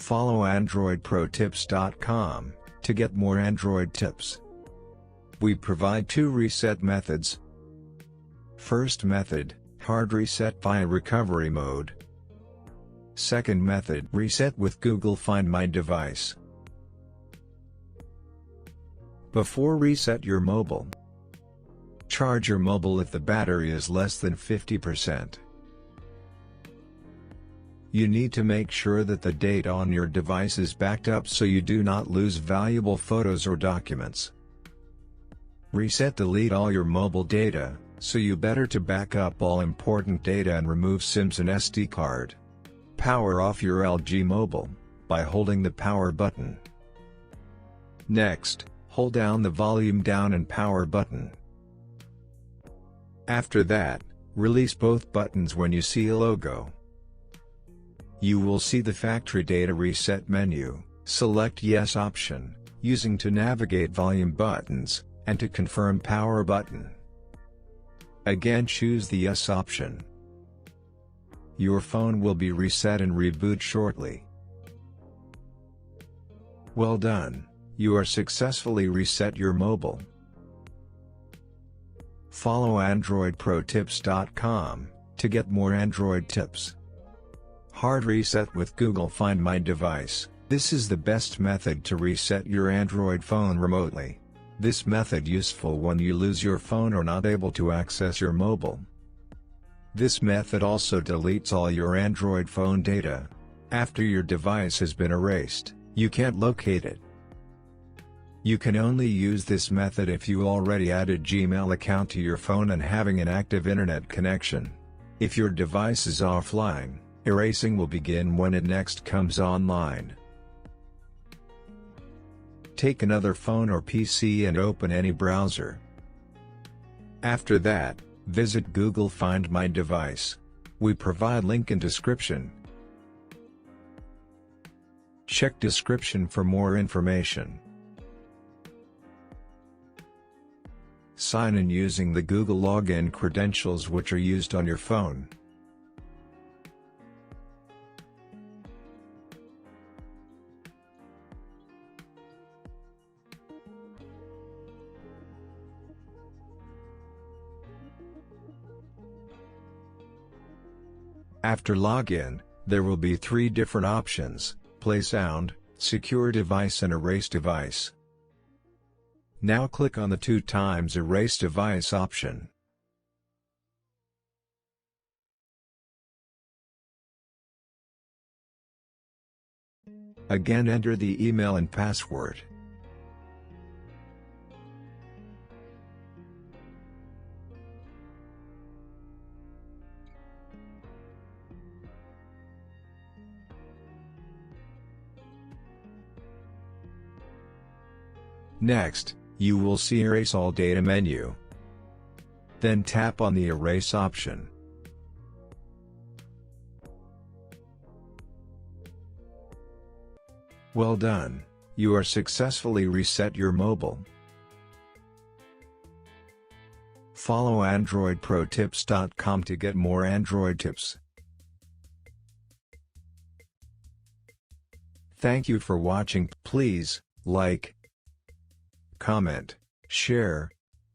Follow AndroidProTips.com to get more Android tips. We provide 2 reset methods. First method, hard reset via recovery mode. Second method, reset with Google Find My device. Before reset your mobile, charge your mobile if the battery is less than 50%. You need to make sure that the data on your device is backed up so you do not lose valuable photos or documents. Reset delete all your mobile data, so you better to back up all important data and remove SIMs and SD card. Power off your LG mobile by holding the power button. Next, hold down the volume down and power button. After that, release both buttons when you see a logo. You will see the factory data reset menu. Select Yes option, using to navigate volume buttons, and to confirm power button. Again choose the Yes option. Your phone will be reset and reboot shortly. Well done, you are successfully reset your mobile. Follow AndroidProTips.com to get more Android tips. Hard reset with Google Find My device. This is the best method to reset your Android phone remotely. This method useful when you lose your phone or not able to access your mobile. This method also deletes all your Android phone data. After your device has been erased, you can't locate it. You can only use this method if you already added Gmail account to your phone and having an active internet connection. If your device is offline, erasing will begin when it next comes online. Take another phone or PC and open any browser. After that, visit Google Find My device. We provide link in description. Check description for more information. Sign in using the Google login credentials which are used on your phone. After login, there will be 3 different options: play sound, secure device and erase device. Now click on the 2 times erase device option. Again enter the email and password. Next, you will see Erase All Data menu. Then tap on the Erase option. Well done, you are successfully reset your mobile. Follow AndroidProTips.com to get more Android tips. Thank you for watching. Please like, comment, share,